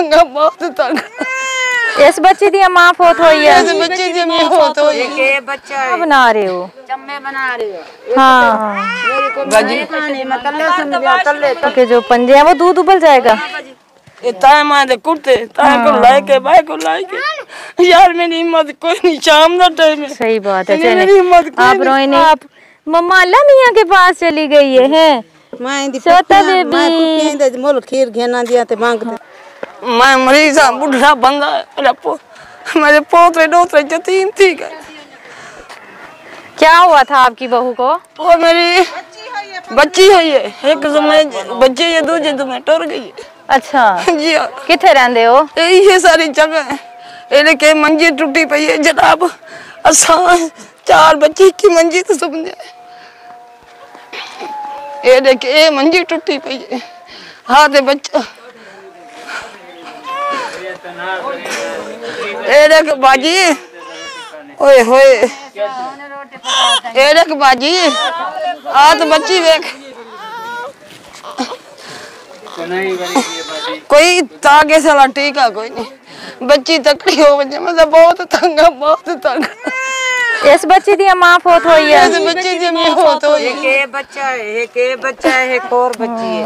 तंग बहुत तंग। इस बच्ची दी मां फोत हुई है। इस बच्ची दी मां फोत हुई है। के बच्चा क्या बना रहे हो? चम्मे बना रहे हो। हाँ मेरे को खाने में तल्ले समझा तल्ले के जो पंजे हैं वो दूध उबल जाएगा। ये ताए मां दे कुर्ते ताए को लाके बाय को लाके यार मेरी हिम्मत कोई नहीं शाम दा टाइम है। सही बात है। मेरी हिम्मत आप रोए नहीं। आप मम्मा अल्लाह मियां के पास चली गई है। मैं दी छोटा बेबी मैं दे मोल खीर घेना दिया ते मांग दे। मैं मरीजा बुढ़ा बंदा मेरे पोते डोते यतीम थी गए। क्या हुआ था आपकी बहू को? वो मेरी बच्ची है ये एक समय बच्चे ये दूजे तुम्हें टूर गई है। अच्छा जी किथे रहंदे हो? ये सारी जगह है के मंजी टूटी पई है जनाब। असा 4 बच्ची की मंजी तो समझे ये देख ये मंजी टूटी पई है। हाँ ते बच्चा ये देख बाजी ओए होए ये देख बाजी आ तो बच्ची देख कोई तागे साला टीका कोई नहीं बच्ची तकड़ी हो वजे मतलब बहुत तंग बहुत तंग। इस बच्ची दी मां फोत हुई है। इस बच्ची दी मां फोत हुई है। के बच्चा है के बच्चा है एक और बच्ची है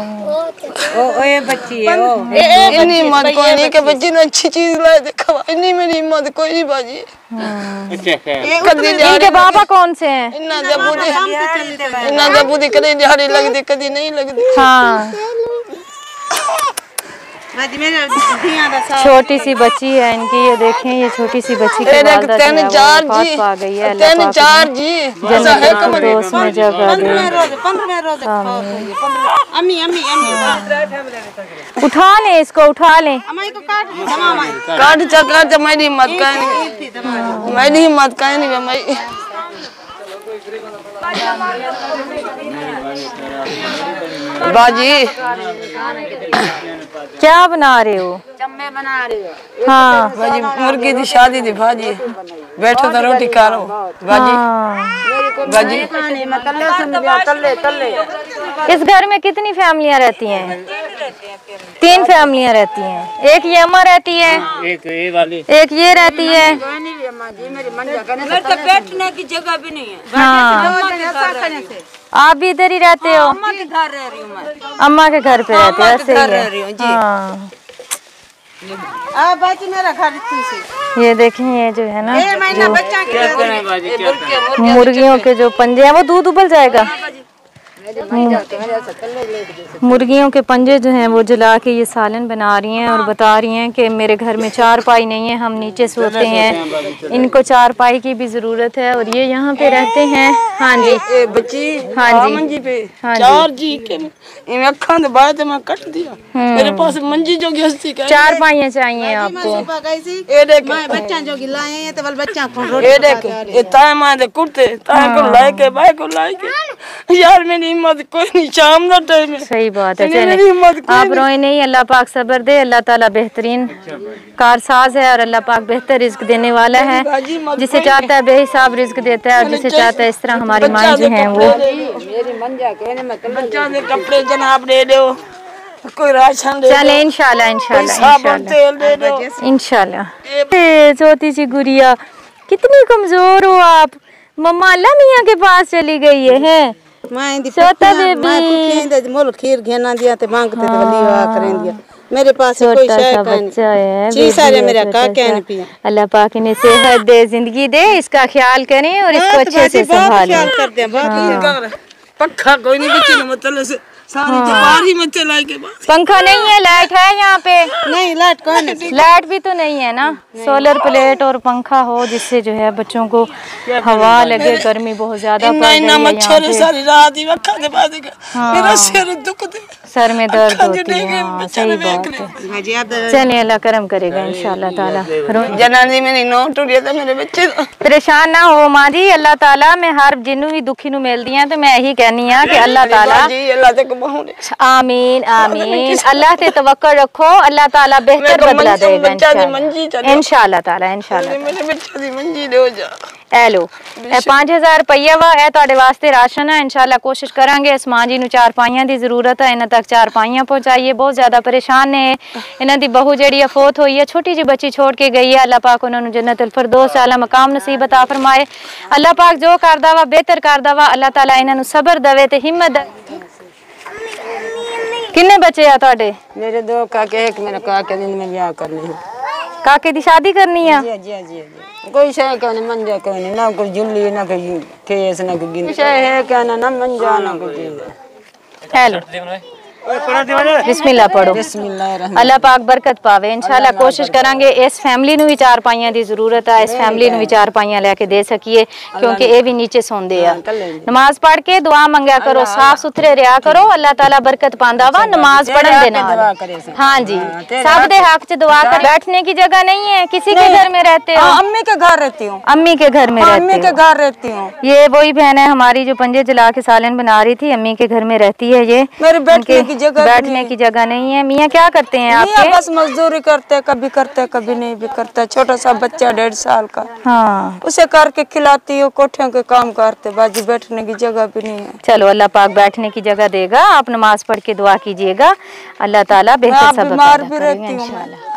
ओ ये बच्ची है ओ इतनी हिम्मत कोई नहीं कि बच्ची ने अच्छी चीज लाए देखा इतनी मेरी हिम्मत कोई नहीं बाजी। इनके बाबा कौन से हैं? इन्ना जबूदी कदी दिहाड़ी लगदी कदी नहीं लगदी। हाँ छोटी सी बच्ची है इनकी। ये देखें ये छोटी सी बच्ची की वालिदा जो है वो वफात पा गई है। अल्लाह पाक जन्नत में जगह दे। उठा ले इसको उठा ले। काट चक्कर तो मेरी हिम्मत का नहीं मेरी हिम्मत का नहीं मैं बाजी क्या बना रहे हो? चम्मे बना रहे हो। हाँ बाजी मुर्गी की शादी थी भाजी बैठो तो रोटी खा लो बाजी बाजी खाने में तल्ले समझा तल्ले तल्ले। इस घर में कितनी फैमिलियां रहती हैं? 3 फैमिलियां रहती हैं। एक ये अम्मा रहती है एक ये वाली एक ये रहती है। बैठने की जगह भी नहीं है। हाँ आप भी इधर ही रहते हो? अम्मा के घर रह रही हूँ मैं। अम्मा के घर पे रहते हो? ऐसे ही है। जी हाँ बाजी मेरा घर से ये देखें ये जो है ना बच्चा के मुर्गियों के जो पंजे हैं वो दूध उबल जाएगा। मुर्गियों के पंजे जो हैं वो जला के ये सालन बना रही हैं और बता रही हैं कि मेरे घर में 4 पाई नहीं है हम नीचे सोते हैं इनको 4 पाई की भी जरूरत है और ये यहाँ पे रहते हैं। हाँ जी बच्ची हाँ जी मंजी पे हाँ 4 जी के इनमें अखा दे बाय मैं कट दिया मेरे पास मंजी जो हस्ती का 4 पाइयां चाहिए आपको। ये देख बच्चा जो लाए हैं तो बच्चा को ये देख ये ताए मां दे कुर्ते ताए को लाके बाय को लाके यार मेरी हिम्मत कोई नहीं शाम दा टाइम है। सही बात है। चले आप रोए नहीं। अल्लाह पाक सब्र दे। अल्लाह ताला बेहतरीन कारसाज है और अल्लाह पाक बेहतर रिज्क देने वाला है। जिसे चाहता है बेहिसाब रिज्क देता है और जिसे चाहता है इस तरह हमारी माँ जो है वो बच्चा दे कपड़े जनाब दे दो कोई राशन दे चले इंशाल्लाह इंशाल्लाह तेल दे दो इंशाल्लाह। छोटी सी गुड़िया कितनी कमजोर हो आप। मम्मा अल्लाह मियां के पास चली गई है। मैं दी छोटा बेबी मोल खीर घेना दिया ते मांग ते लीवा करें दिया। मेरे पास कोई छोटा सा बच्चा है चीज सारे मेरा का कहने पिया। अल्लाह पाक इन्हें सेहत दे जिंदगी दे इसका ख्याल करें और इसको अच्छे से संभालें। पक्का कोई नहीं बच्ची मतलब से सारी बाहरी में चलाए के बाद पंखा नहीं है लाइट है यहाँ पे नहीं लाइट कौन है? लाइट भी तो नहीं है ना। सोलर प्लेट और पंखा हो जिससे जो है बच्चों को हवा लगे। गर्मी बहुत ज्यादा पड़ रही है यहाँ पे। सारी रात ही अखा दे बाद मेरा सिर दुखदे सर में दर्द होती है। हाँ, सही बात है। चलिए अल्लाह करम करेगा इंशाल्लाह ताला। जनानी मेरी नोट टूटी तो मेरे बच्चे परेशान ना हो माँ जी। अल्लाह ताला मैं हर जिन्नू भी दुखी नु मिलदी है तो मैं यही कहनी है कि अल्लाह ताला आमीन आमीन। अल्लाह से तवक्कल रखो अल्लाह ताला बेहतर बदला देगा इंशाल्लाह ताला इंशाल्लाह। मेरे बच्चे दी मंजी दे हो जा। ए लो 5000 रुपया वा ए तुहाडे वास्ते राशन है। इंशाल्लाह कोशिश करांगे इस मां जी नूं चारपाइयां दी जरूरत है, इन्हां तक चारपाइयां पहुंचाइए। बहुत ज्यादा परेशान ने, इन्हां दी बहू जेड़ी फौत हुई है, छोटी जी बच्ची छोड़ के गई है। अल्लाह पाक उन्हां नूं जन्नतुल फिरदौस आला मकाम नसीब अता फरमाए। अल्लाह पाक जो करदा वा बेहतर करदा वा। अल्लाह ताला इन्हां नूं सबर देवे ते हिम्मत दे। किन्ने बच्चे आ तुहाडे? मेरे 2 काके, एक मेरा काके दिन में ब्याह करनी है। काके दी शादी करनी है? जी जी जी जी। कोई शय का नहीं मंजा, कोई नहीं, ना कोई जुल्ली, ना कोई केस, ना कोई गिन शय है क्या, ना मंजा, ना कोई। हेलो बिस्मिल्लाह पढ़ो। अल्लाह पाक बरकत पावे। इंशाल्लाह कोशिश करांगे इस फैमिली नूं भी चारपाइयां दी जरूरत है, इस फैमिली नूं भी चारपाइयां लेके दे सकीए, क्योंकि ये भी नीचे सोंदे आ। नमाज पढ़ के दुआ मंगया करो, साफ सुथरे रहा करो, अल्लाह ताला बरकत पांदा वा नमाज पढ़न दे नाल। हाँ जी, सब दे हक च दुआ कर। बैठने की जगह नहीं है, किसी के घर में रहते हो? अम्मी के घर रहती हूँ। अम्मी के घर में रहती अम्मी के घर रहती हूँ। ये वही बहन है हमारी जो पंजे जला के सालन बना रही थी, अम्मी के घर में रहती है। ये मेरे बैठने की जगह नहीं है। मियाँ क्या करते हैं आपके? बस मजदूरी करते, कभी करते कभी नहीं भी करते। छोटा सा बच्चा 1.5 साल का, हाँ, उसे करके खिलाती हूँ। कोठियों के काम करते, बाजी बैठने की जगह भी नहीं है। चलो अल्लाह पाक बैठने की जगह देगा। आप नमाज पढ़ के दुआ कीजिएगा, अल्लाह ताला बेहतर सबब बीमार भी रहती हूँ।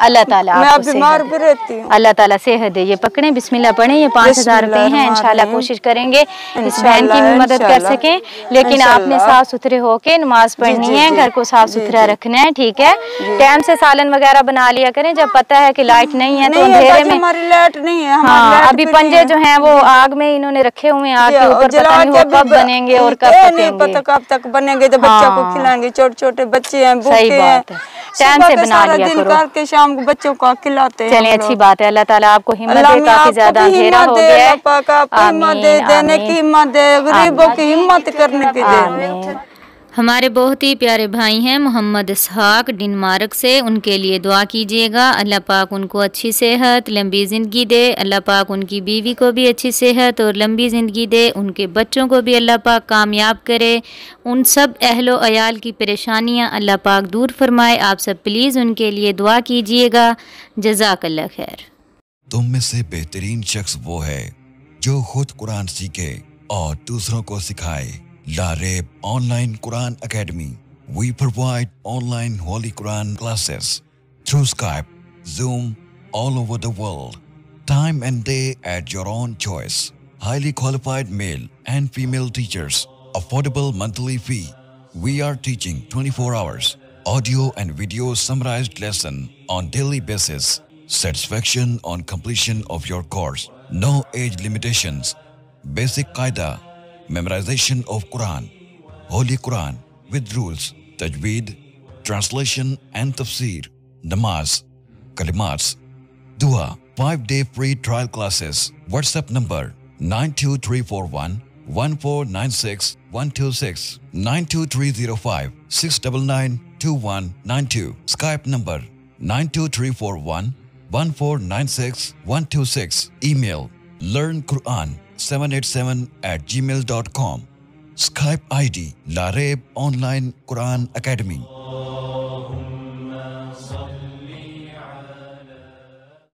अल्लाह ताला मैं बीमार भी रहती हूँ। अल्लाह ताला सेहत दे। ये पकड़े, बिस्मिल्लाह पढ़े। ये 5000 रुपए हैं। इंशाल्लाह कोशिश करेंगे इस बहन की भी मदद कर सकें, लेकिन आपने साफ सुथरे होके नमाज पढ़नी है, घर को साफ सुथरा रखना है, ठीक है? टाइम से सालन वगैरह बना लिया करें। जब पता है कि लाइट नहीं है तो अंधेरे में, हमारी लाइट नहीं है। हाँ, अभी पंजे जो हैं वो आग में इन्होंने रखे हुए हैं, आग के ऊपर। पता नहीं वो कब बनेंगे और कब नहीं पता कब तक बनेंगे। तो बच्चा को खिलाएंगे, छोटे छोटे बच्चे हैं, भूखे हैं। टाइम से बना लिया करो, करके शाम को बच्चों को खिलाते हैं। चलिए अच्छी बात है। अल्लाह ताला आपको हिम्मत दे, काफी ज्यादा अंधेरा हो गया है। हिम्मत दे, देने की हिम्मत दे, गरीबों की हिम्मत करने की दे। हमारे बहुत ही प्यारे भाई हैं मोहम्मद इसहाक डेनमार्क से, उनके लिए दुआ कीजिएगा। अल्लाह पाक उनको अच्छी सेहत, लंबी ज़िंदगी दे। अल्लाह पाक उनकी बीवी को भी अच्छी सेहत और लंबी ज़िंदगी दे। उनके बच्चों को भी अल्लाह पाक कामयाब करे। उन सब अहलो अयाल की परेशानियां अल्लाह पाक दूर फरमाए। आप सब प्लीज़ उनके लिए दुआ कीजिएगा। जज़ाकल्लाह खैर। तुम में से बेहतरीन शख्स वो है जो खुद कुरान सीखे और दूसरों को सिखाए। Lareb Online Quran Academy. We provide online Holy Quran classes through Skype, Zoom, all over the world. Time and day at your own choice. Highly qualified male and female teachers. Affordable monthly fee. We are teaching 24 hours. Audio and video summarized lesson on daily basis. Satisfaction on completion of your course. No age limitations. Basic Qaida. Memorization of Quran, Holy Quran with rules, Tajweed, translation and tafsir, Namaz, Kalimats, Dua, 5-day free trial classes. WhatsApp number 92341 1496 126 92305 699 2192. Skype number 92341 1496 126. Email learnquran787@gmail.com. Skype ID Lareb Online Quran Academy.